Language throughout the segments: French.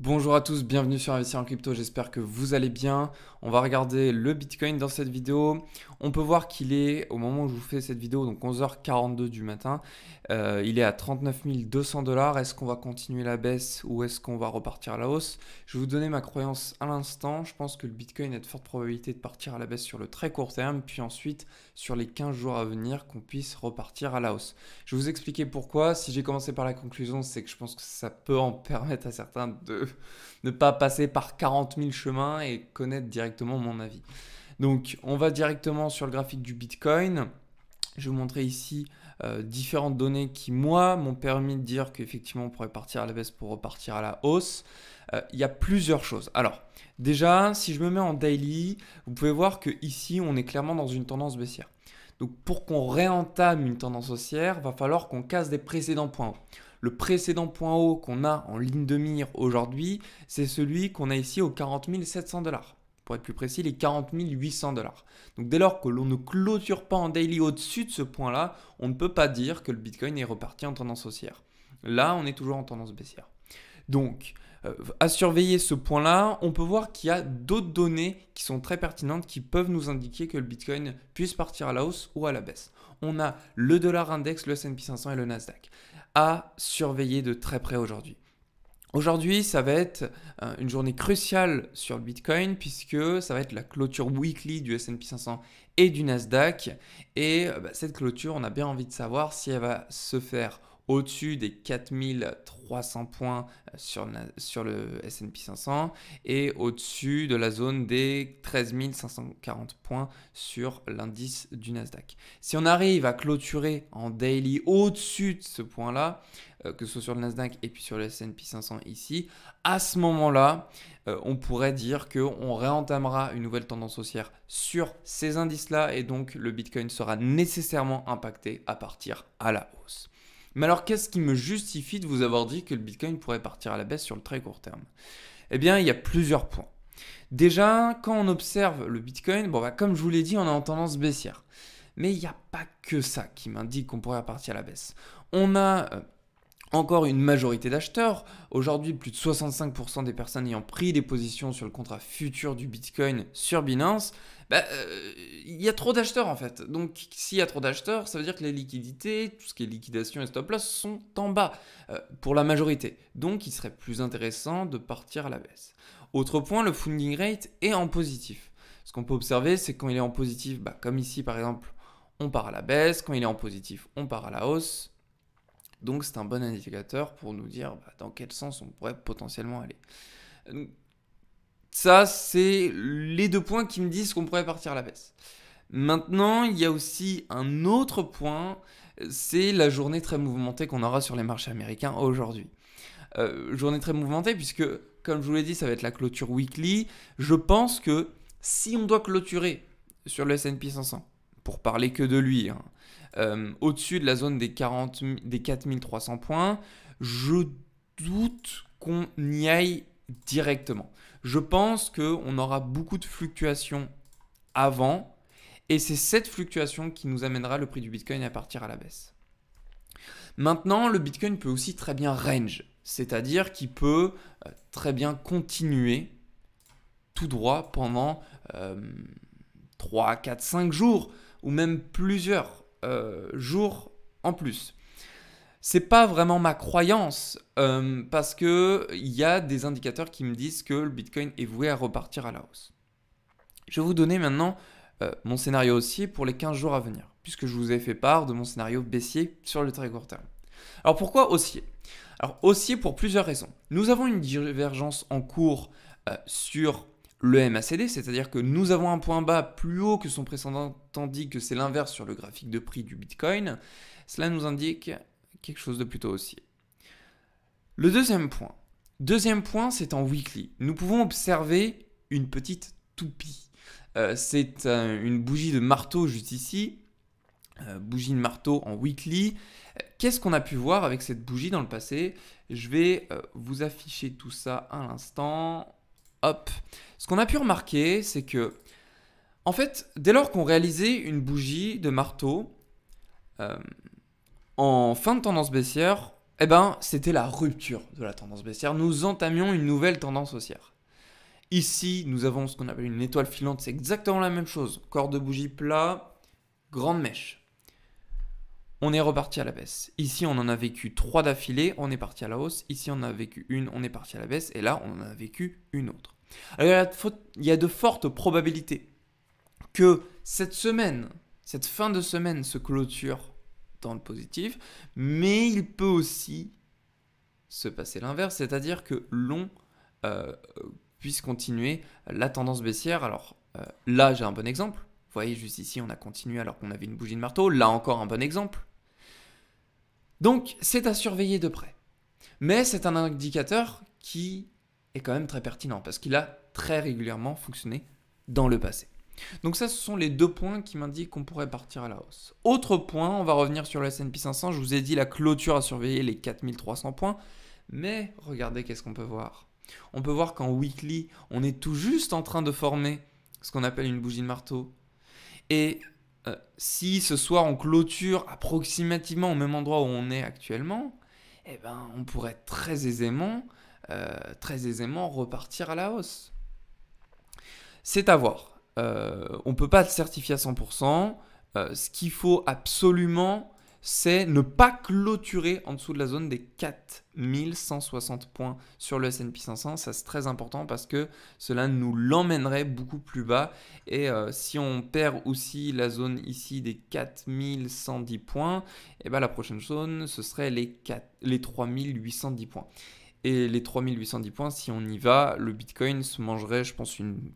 Bonjour à tous, bienvenue sur Investir en crypto, j'espère que vous allez bien. On va regarder le Bitcoin dans cette vidéo. On peut voir qu'il est, au moment où je vous fais cette vidéo, donc 11h42 du matin, il est à 39 200 $. Est-ce qu'on va continuer la baisse ou est-ce qu'on va repartir à la hausse? Je vais vous donner ma croyance à l'instant. Je pense que le Bitcoin a de fortes probabilités de partir à la baisse sur le très court terme, puis ensuite sur les 15 jours à venir qu'on puisse repartir à la hausse. Je vais vous expliquer pourquoi. Si j'ai commencé par la conclusion, c'est que je pense que ça peut en permettre à certains de ne pas passer par 40 000 chemins et connaître directement mon avis. Donc on va directement sur le graphique du Bitcoin. Je vais vous montrer ici différentes données qui, moi, m'ont permis de dire qu'effectivement on pourrait partir à la baisse pour repartir à la hausse. Il y a plusieurs choses. Alors, déjà, si je me mets en daily, vous pouvez voir que ici on est clairement dans une tendance baissière. Donc pour qu'on réentame une tendance haussière, il va falloir qu'on casse des précédents points hauts. Le précédent point haut qu'on a en ligne de mire aujourd'hui, c'est celui qu'on a ici aux 40 700 $. Pour être plus précis, les 40 800 $. Donc dès lors que l'on ne clôture pas en daily au-dessus de ce point-là, on ne peut pas dire que le Bitcoin est reparti en tendance haussière. Là, on est toujours en tendance baissière. Donc, à surveiller ce point-là, on peut voir qu'il y a d'autres données qui sont très pertinentes qui peuvent nous indiquer que le Bitcoin puisse partir à la hausse ou à la baisse. On a le dollar index, le S&P 500 et le Nasdaq à surveiller de très près aujourd'hui. Aujourd'hui, ça va être une journée cruciale sur le Bitcoin puisque ça va être la clôture weekly du S&P 500 et du Nasdaq. Et cette clôture, on a bien envie de savoir si elle va se faire au-dessus des 4300 points sur le S&P 500 et au-dessus de la zone des 13 540 points sur l'indice du Nasdaq. Si on arrive à clôturer en daily au-dessus de ce point-là, que ce soit sur le Nasdaq et puis sur le S&P 500 ici, à ce moment-là, on pourrait dire qu'on réentamera une nouvelle tendance haussière sur ces indices-là et donc le Bitcoin sera nécessairement impacté à partir à la hausse. Mais alors, qu'est-ce qui me justifie de vous avoir dit que le Bitcoin pourrait partir à la baisse sur le très court terme? Eh bien, il y a plusieurs points. Déjà, quand on observe le Bitcoin, comme je vous l'ai dit, on est en tendance baissière. Mais il n'y a pas que ça qui m'indique qu'on pourrait partir à la baisse. On a encore une majorité d'acheteurs. Aujourd'hui, plus de 65% des personnes ayant pris des positions sur le contrat futur du Bitcoin sur Binance. Il y a trop d'acheteurs en fait. Donc s'il y a trop d'acheteurs, ça veut dire que les liquidités, tout ce qui est liquidation et stop loss sont en bas pour la majorité. Donc il serait plus intéressant de partir à la baisse. Autre point, le funding rate est en positif. Ce qu'on peut observer, c'est que quand il est en positif, comme ici par exemple, on part à la baisse. Quand il est en positif, on part à la hausse. Donc c'est un bon indicateur pour nous dire dans quel sens on pourrait potentiellement aller. Ça, c'est les deux points qui me disent qu'on pourrait partir à la baisse. Maintenant, il y a aussi un autre point, c'est la journée très mouvementée qu'on aura sur les marchés américains aujourd'hui. Journée très mouvementée puisque, comme je vous l'ai dit, ça va être la clôture weekly. Je pense que si on doit clôturer sur le S&P 500, pour parler que de lui, au-dessus de la zone des 4300 points, je doute qu'on y aille directement. Je pense qu'on aura beaucoup de fluctuations avant et c'est cette fluctuation qui nous amènera le prix du Bitcoin à partir à la baisse. Maintenant, le Bitcoin peut aussi très bien range, c'est-à-dire qu'il peut très bien continuer tout droit pendant 3, 4, 5 jours ou même plusieurs jours en plus. C'est pas vraiment ma croyance parce que il y a des indicateurs qui me disent que le Bitcoin est voué à repartir à la hausse. Je vais vous donner maintenant mon scénario haussier pour les 15 jours à venir, puisque je vous ai fait part de mon scénario baissier sur le très court terme. Alors pourquoi haussier? Alors haussier pour plusieurs raisons. Nous avons une divergence en cours sur le MACD, c'est-à-dire que nous avons un point bas plus haut que son précédent, tandis que c'est l'inverse sur le graphique de prix du Bitcoin. Cela nous indique quelque chose de plutôt haussier. Le deuxième point, c'est en weekly. Nous pouvons observer une petite toupie. C'est une bougie de marteau juste ici, bougie de marteau en weekly. Qu'est-ce qu'on a pu voir avec cette bougie dans le passé? Je vais vous afficher tout ça à l'instant. Hop. Ce qu'on a pu remarquer, c'est que, en fait, dès lors qu'on réalisait une bougie de marteau, en fin de tendance baissière, eh ben, c'était la rupture de la tendance baissière. Nous entamions une nouvelle tendance haussière. Ici, nous avons ce qu'on appelle une étoile filante. C'est exactement la même chose. Corps de bougie plat, grande mèche. On est reparti à la baisse. Ici, on en a vécu 3 d'affilée, on est parti à la hausse. Ici, on en a vécu une, on est parti à la baisse. Et là, on en a vécu une autre. Alors, il y a de fortes probabilités que cette semaine, cette fin de semaine se clôture dans le positif, mais il peut aussi se passer l'inverse, c'est-à-dire que l'on puisse continuer la tendance baissière. Alors là, j'ai un bon exemple. Vous voyez, juste ici, on a continué alors qu'on avait une bougie de marteau. Là encore, un bon exemple. Donc, c'est à surveiller de près. Mais c'est un indicateur qui est quand même très pertinent parce qu'il a très régulièrement fonctionné dans le passé. Donc ça, ce sont les 2 points qui m'indiquent qu'on pourrait partir à la hausse. Autre point, on va revenir sur le S&P 500. Je vous ai dit la clôture à surveiller, les 4300 points. Mais regardez, qu'est-ce qu'on peut voir? On peut voir qu'en weekly, on est tout juste en train de former ce qu'on appelle une bougie de marteau. Et si ce soir on clôture approximativement au même endroit où on est actuellement, eh ben, on pourrait très aisément repartir à la hausse. C'est à voir. On ne peut pas le certifier à 100%. Ce qu'il faut absolument, c'est ne pas clôturer en dessous de la zone des 4160 points sur le S&P 500. Ça, c'est très important parce que cela nous l'emmènerait beaucoup plus bas. Et si on perd aussi la zone ici des 4110 points, et ben la prochaine zone, ce serait les 3810 points. Et les 3810 points, si on y va, le Bitcoin se mangerait, je pense, une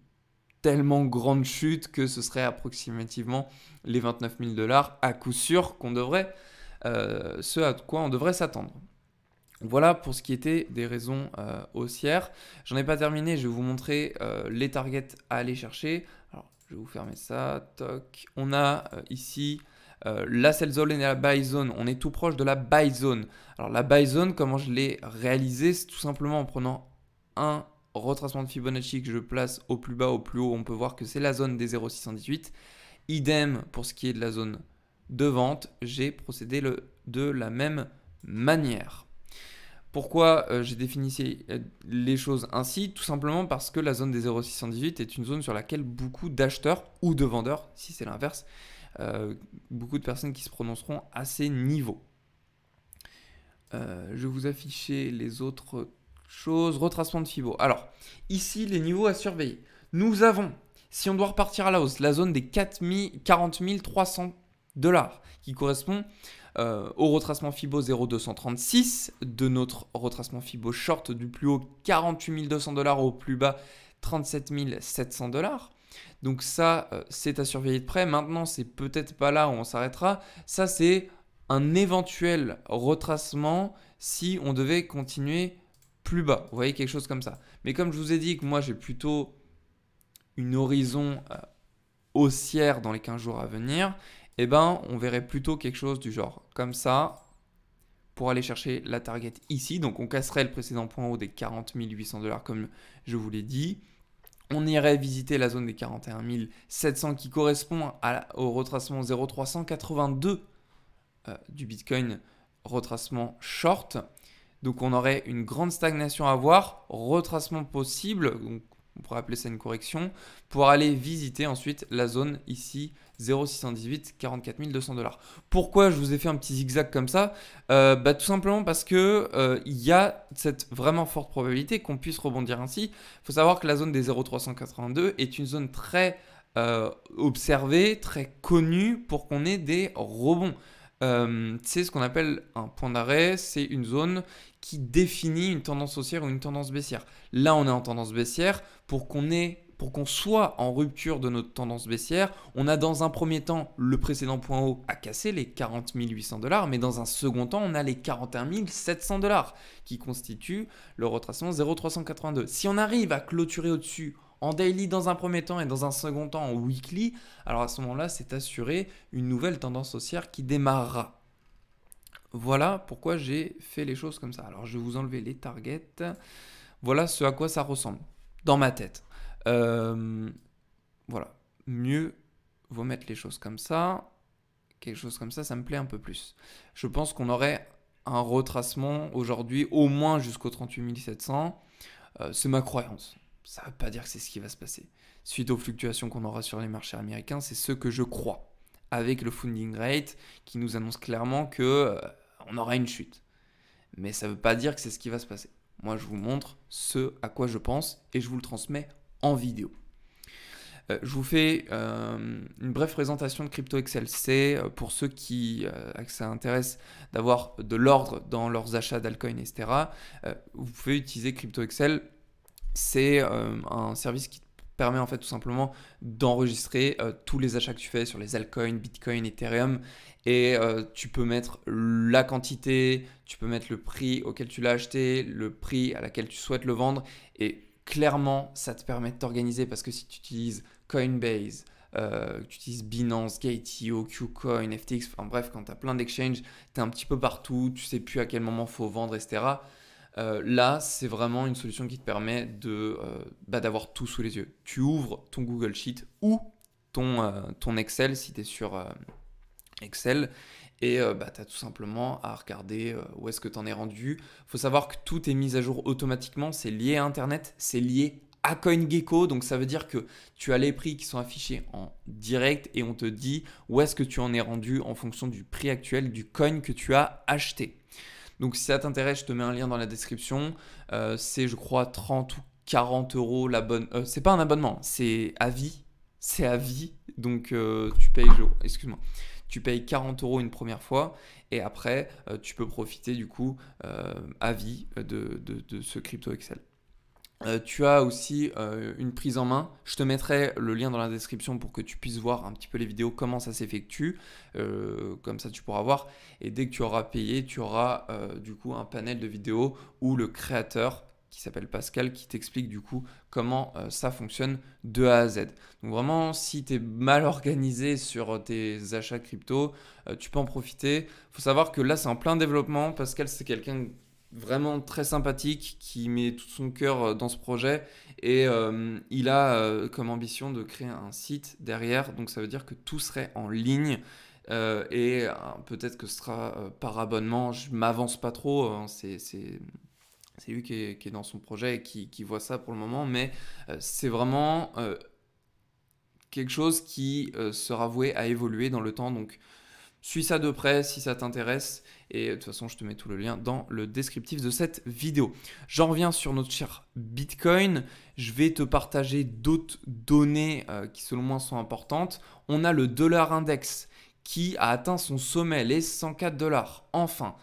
tellement grande chute que ce serait approximativement les 29 000 $ à coup sûr qu'on devrait, ce à quoi on devrait s'attendre. Voilà pour ce qui était des raisons haussières. J'en ai pas terminé, je vais vous montrer les targets à aller chercher. Alors, je vais vous fermer ça, toc. On a ici la sell zone et la buy zone. On est tout proche de la buy zone. Alors la buy zone, comment je l'ai réalisé, c'est tout simplement en prenant un retracement de Fibonacci que je place au plus bas, au plus haut, on peut voir que c'est la zone des 0,618. Idem pour ce qui est de la zone de vente, j'ai procédé de la même manière. Pourquoi j'ai défini les choses ainsi? Tout simplement parce que la zone des 0,618 est une zone sur laquelle beaucoup d'acheteurs ou de vendeurs, si c'est l'inverse, beaucoup de personnes qui se prononceront à ces niveaux. Je vais vous afficher les autres chose, retracement de Fibo. Alors, ici, les niveaux à surveiller. Nous avons, si on doit repartir à la hausse, la zone des 40 300 $, qui correspond au retracement Fibo 0,236, de notre retracement Fibo short du plus haut 48 200 $ au plus bas 37 700 $. Donc ça, c'est à surveiller de près. Maintenant, c'est peut-être pas là où on s'arrêtera. Ça, c'est un éventuel retracement si on devait continuer plus bas, vous voyez, quelque chose comme ça. Mais comme je vous ai dit que moi j'ai plutôt une horizon haussière dans les 15 jours à venir, eh ben on verrait plutôt quelque chose du genre comme ça pour aller chercher la target ici. Donc on casserait le précédent point haut des 40 800 $ comme je vous l'ai dit. On irait visiter la zone des 41 700 qui correspond au retracement 0,382 du Bitcoin retracement short. Donc on aurait une grande stagnation à voir, retracement possible, donc on pourrait appeler ça une correction, pour aller visiter ensuite la zone ici 0,618, 44 200 $. Pourquoi je vous ai fait un petit zigzag comme ça? Tout simplement parce que il y a cette vraiment forte probabilité qu'on puisse rebondir ainsi. Il faut savoir que la zone des 0,382 est une zone très observée, très connue pour qu'on ait des rebonds. C'est ce qu'on appelle un point d'arrêt, c'est une zone qui définit une tendance haussière ou une tendance baissière. Là, on est en tendance baissière. Pour qu'on soit en rupture de notre tendance baissière, on a dans un premier temps le précédent point haut à casser, les 40 800 $, mais dans un second temps, on a les 41 700 $ qui constituent le retracement 0,382. Si on arrive à clôturer au-dessus en daily dans un premier temps et dans un second temps en weekly, alors à ce moment-là, c'est assuré une nouvelle tendance haussière qui démarrera. Voilà pourquoi j'ai fait les choses comme ça. Alors je vais vous enlever les targets. Voilà ce à quoi ça ressemble dans ma tête. Voilà, mieux vaut mettre les choses comme ça. Quelque chose comme ça me plaît un peu plus. Je pense qu'on aurait un retracement aujourd'hui, au moins jusqu'au 38 700. C'est ma croyance. Ça ne veut pas dire que c'est ce qui va se passer. Suite aux fluctuations qu'on aura sur les marchés américains, c'est ce que je crois. Avec le funding rate qui nous annonce clairement que on aura une chute. Mais ça ne veut pas dire que c'est ce qui va se passer. Moi, je vous montre ce à quoi je pense et je vous le transmets en vidéo. Je vous fais une brève présentation de CryptoExcel. C'est pour ceux qui ça intéresse d'avoir de l'ordre dans leurs achats d'altcoins, etc. Vous pouvez utiliser CryptoExcel. C'est un service qui permet en fait tout simplement d'enregistrer tous les achats que tu fais sur les altcoins, Bitcoin, Ethereum. Et tu peux mettre la quantité, tu peux mettre le prix auquel tu l'as acheté, le prix à laquelle tu souhaites le vendre. Et clairement, ça te permet de t'organiser parce que si tu utilises Coinbase, tu utilises Binance, Gate.io, KuCoin, FTX, enfin bref, quand tu as plein d'exchanges, tu es un petit peu partout, tu sais plus à quel moment il faut vendre, etc. Là, c'est vraiment une solution qui te permet d'avoir tout sous les yeux. Tu ouvres ton Google Sheet ou ton Excel si tu es sur Excel et tu as tout simplement à regarder où est-ce que tu en es rendu. Il faut savoir que tout est mis à jour automatiquement, c'est lié à Internet, c'est lié à CoinGecko, donc ça veut dire que tu as les prix qui sont affichés en direct et on te dit où est-ce que tu en es rendu en fonction du prix actuel du coin que tu as acheté. Donc si ça t'intéresse, je te mets un lien dans la description. C'est je crois 30 ou 40 euros l'abonnement. C'est pas un abonnement, c'est à vie. C'est à vie. Donc tu payes, excuse-moi, tu payes 40 euros une première fois et après tu peux profiter du coup à vie de ce CryptoExcel. Tu as aussi une prise en main. Je te mettrai le lien dans la description pour que tu puisses voir un petit peu les vidéos, comment ça s'effectue. Comme ça, tu pourras voir. Et dès que tu auras payé, tu auras du coup un panel de vidéos où le créateur, qui s'appelle Pascal, qui t'explique du coup comment ça fonctionne de A à Z. Donc vraiment, si tu es mal organisé sur tes achats crypto, tu peux en profiter. Il faut savoir que là, c'est en plein développement. Pascal, c'est quelqu'un vraiment très sympathique qui met tout son cœur dans ce projet et il a comme ambition de créer un site derrière, donc ça veut dire que tout serait en ligne et peut-être que ce sera par abonnement. Je m'avance pas trop, hein, c'est lui qui est dans son projet et qui voit ça pour le moment, mais c'est vraiment quelque chose qui sera voué à évoluer dans le temps, donc suis ça de près si ça t'intéresse et de toute façon je te mets tout le lien dans le descriptif de cette vidéo. J'en reviens sur notre cher Bitcoin. Je vais te partager d'autres données qui selon moi sont importantes. On a le dollar index qui a atteint son sommet, les 104 $. Enfin,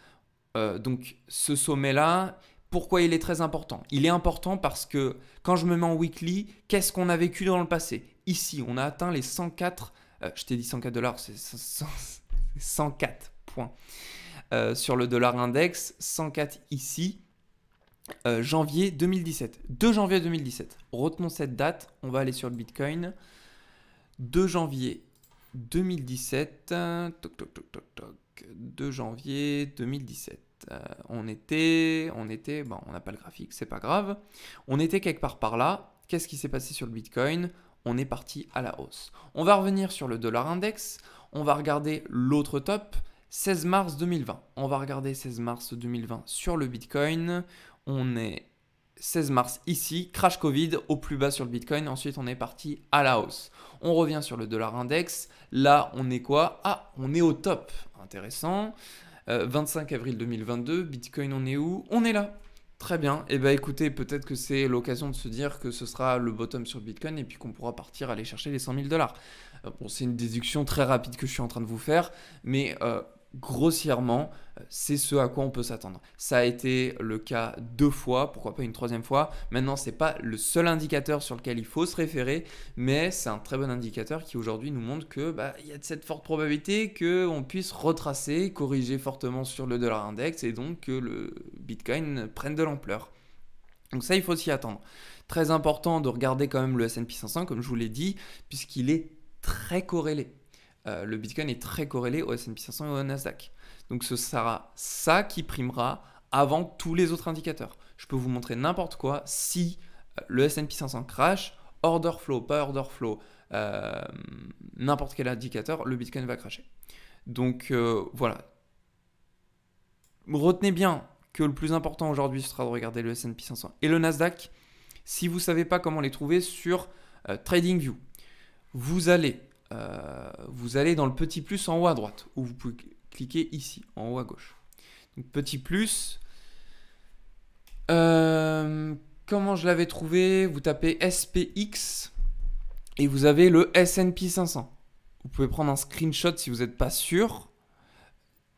donc ce sommet-là, pourquoi il est très important? Il est important parce que quand je me mets en weekly, qu'est-ce qu'on a vécu dans le passé? Ici, on a atteint les 104, je t'ai dit 104 $, c'est 104 points. Sur le dollar index, 104 ici, janvier 2017. 2 janvier 2017. Retenons cette date, on va aller sur le Bitcoin. 2 janvier 2017. 2 janvier 2017. On était, bon, on n'a pas le graphique, c'est pas grave. On était quelque part par là. Qu'est-ce qui s'est passé sur le Bitcoin? On est parti à la hausse. On va revenir sur le dollar index. On va regarder l'autre top, 16 mars 2020. On va regarder 16 mars 2020 sur le Bitcoin. On est 16 mars ici, crash Covid au plus bas sur le Bitcoin. Ensuite, on est parti à la hausse. On revient sur le dollar index. Là, on est quoi? Ah, on est au top. Intéressant. 25 avril 2022, Bitcoin, on est où? On est là. Très bien. Et bien écoutez, peut-être que c'est l'occasion de se dire que ce sera le bottom sur le Bitcoin et puis qu'on pourra partir aller chercher les 100 000 $. Bon, c'est une déduction très rapide que je suis en train de vous faire, mais grossièrement, c'est ce à quoi on peut s'attendre. Ça a été le cas 2 fois, pourquoi pas une 3e fois. Maintenant, ce n'est pas le seul indicateur sur lequel il faut se référer, mais c'est un très bon indicateur qui aujourd'hui nous montre que y a de cette forte probabilité qu'on puisse retracer, corriger fortement sur le dollar index et donc que le Bitcoin prenne de l'ampleur. Donc ça, il faut s'y attendre. Très important de regarder quand même le S&P 500, comme je vous l'ai dit, puisqu'il est très corrélé. Le Bitcoin est très corrélé au S&P 500 et au Nasdaq. Donc ce sera ça qui primera avant tous les autres indicateurs. Je peux vous montrer n'importe quoi. Si le S&P 500 crash, order flow, pas order flow, n'importe quel indicateur, le Bitcoin va crasher. Donc voilà. retenez bien que le plus important aujourd'hui ce sera de regarder le S&P 500 et le Nasdaq. Si vous ne savez pas comment les trouver sur TradingView, vous allez dans le petit plus en haut à droite, ou vous pouvez cliquer ici, en haut à gauche. Donc, petit plus. Comment je l'avais trouvé? Vous tapez SPX et vous avez le S&P 500. Vous pouvez prendre un screenshot si vous n'êtes pas sûr.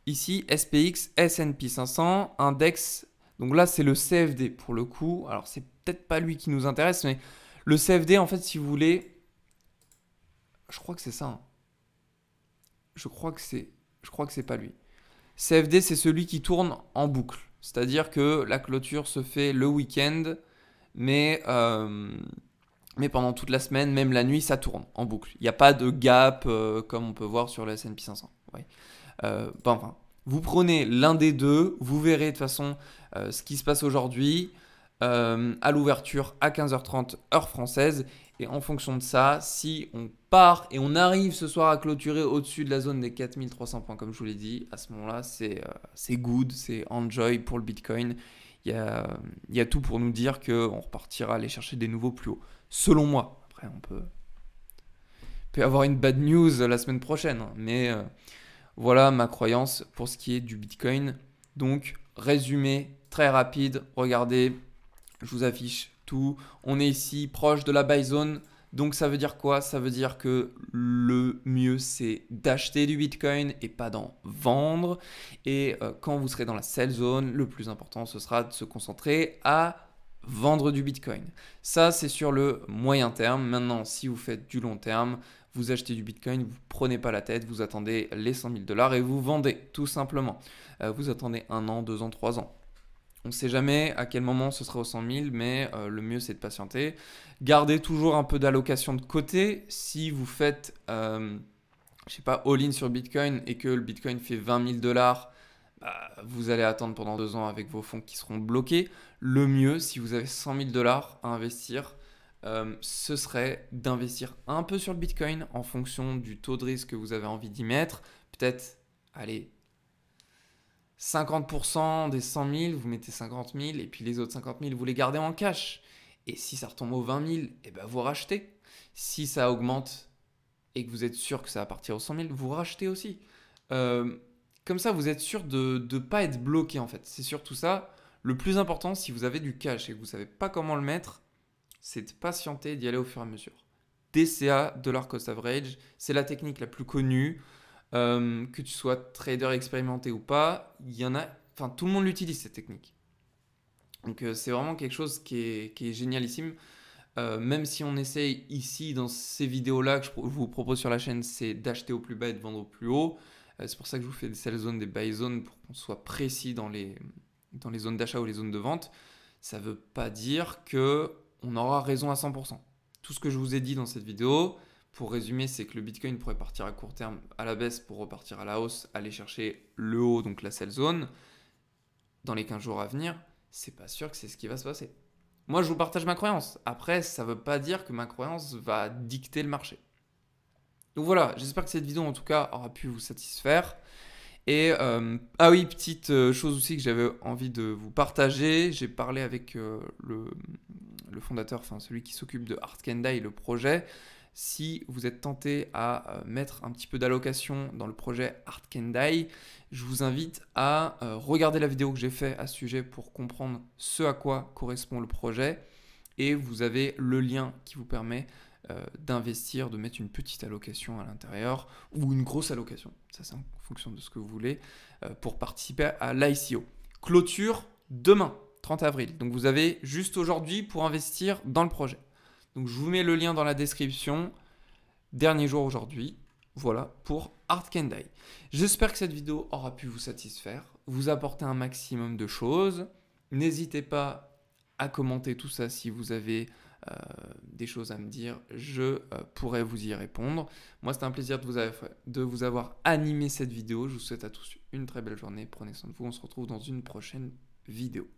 Ici, SPX, S&P 500, index. Donc là, c'est le CFD pour le coup. Alors, c'est peut-être pas lui qui nous intéresse, mais le CFD, en fait, si vous voulez, je crois que c'est ça. Hein. Je crois que c'est pas lui. CFD, c'est celui qui tourne en boucle. C'est-à-dire que la clôture se fait le week-end, mais pendant toute la semaine, même la nuit, ça tourne en boucle. Il n'y a pas de gap comme on peut voir sur le S&P 500. Ouais. Enfin, vous prenez l'un des deux, vous verrez de toute façon ce qui se passe aujourd'hui à l'ouverture à 15h30 heure française. Et en fonction de ça, si on part et on arrive ce soir à clôturer au-dessus de la zone des 4300 points, comme je vous l'ai dit, à ce moment-là, c'est good, c'est enjoy pour le Bitcoin. Il y a tout pour nous dire qu'on repartira aller chercher des nouveaux plus hauts. Selon moi. Après, on peut avoir une bad news la semaine prochaine. Hein, mais voilà ma croyance pour ce qui est du Bitcoin. Donc, résumé très rapide. Regardez, je vous affiche tout. On est ici proche de la buy zone. Donc ça veut dire quoi? Ça veut dire que le mieux c'est d'acheter du Bitcoin et pas d'en vendre. Et quand vous serez dans la sell zone, le plus important ce sera de se concentrer à vendre du Bitcoin. Ça c'est sur le moyen terme. Maintenant si vous faites du long terme, vous achetez du Bitcoin, vous ne prenez pas la tête, vous attendez les 100 000 $ et vous vendez tout simplement. Vous attendez 1 an, 2 ans, 3 ans. On ne sait jamais à quel moment ce sera aux 100 000, mais le mieux c'est de patienter. Gardez toujours un peu d'allocation de côté. Si vous faites, je sais pas, all-in sur Bitcoin et que le Bitcoin fait 20 000 $, vous allez attendre pendant 2 ans avec vos fonds qui seront bloqués. Le mieux, si vous avez 100 000 $ à investir, ce serait d'investir un peu sur le Bitcoin en fonction du taux de risque que vous avez envie d'y mettre. Peut-être, allez, 50% des 100 000, vous mettez 50 000 et puis les autres 50 000, vous les gardez en cash. Et si ça retombe aux 20 000, eh ben vous rachetez. Si ça augmente et que vous êtes sûr que ça va partir aux 100 000, vous rachetez aussi. Comme ça, vous êtes sûr de ne pas être bloqué en fait. C'est surtout ça. Le plus important, si vous avez du cash et que vous ne savez pas comment le mettre, c'est de patienter et d'y aller au fur et à mesure. DCA, Dollar Cost Average, c'est la technique la plus connue. Que tu sois trader expérimenté ou pas, il y en a, enfin tout le monde l'utilise cette technique. Donc c'est vraiment quelque chose qui est génialissime. Même si on essaye ici dans ces vidéos-là que je vous propose sur la chaîne, c'est d'acheter au plus bas et de vendre au plus haut. C'est pour ça que je vous fais des sell zones, des buy zones pour qu'on soit précis dans les zones d'achat ou les zones de vente. Ça ne veut pas dire qu'on aura raison à 100%. Tout ce que je vous ai dit dans cette vidéo, pour résumer, c'est que le Bitcoin pourrait partir à court terme à la baisse pour repartir à la hausse, aller chercher le haut, donc la sell zone, dans les 15 jours à venir. C'est pas sûr que c'est ce qui va se passer. Moi, je vous partage ma croyance. Après, ça ne veut pas dire que ma croyance va dicter le marché. Donc voilà, j'espère que cette vidéo, en tout cas, aura pu vous satisfaire. Et ah oui, petite chose aussi que j'avais envie de vous partager. J'ai parlé avec le fondateur, enfin celui qui s'occupe de Artkendai, le projet. Si vous êtes tenté à mettre un petit peu d'allocation dans le projet Artkendai, je vous invite à regarder la vidéo que j'ai faite à ce sujet pour comprendre ce à quoi correspond le projet. Et vous avez le lien qui vous permet d'investir, de mettre une petite allocation à l'intérieur ou une grosse allocation. Ça, c'est en fonction de ce que vous voulez pour participer à l'ICO. Clôture demain, 30 avril. Donc vous avez juste aujourd'hui pour investir dans le projet. Donc je vous mets le lien dans la description. Dernier jour aujourd'hui. Voilà pour Artkendai. J'espère que cette vidéo aura pu vous satisfaire, vous apporter un maximum de choses. N'hésitez pas à commenter tout ça si vous avez des choses à me dire. Je pourrais vous y répondre. Moi, c'était un plaisir de vous avoir animé cette vidéo. Je vous souhaite à tous une très belle journée. Prenez soin de vous. On se retrouve dans une prochaine vidéo.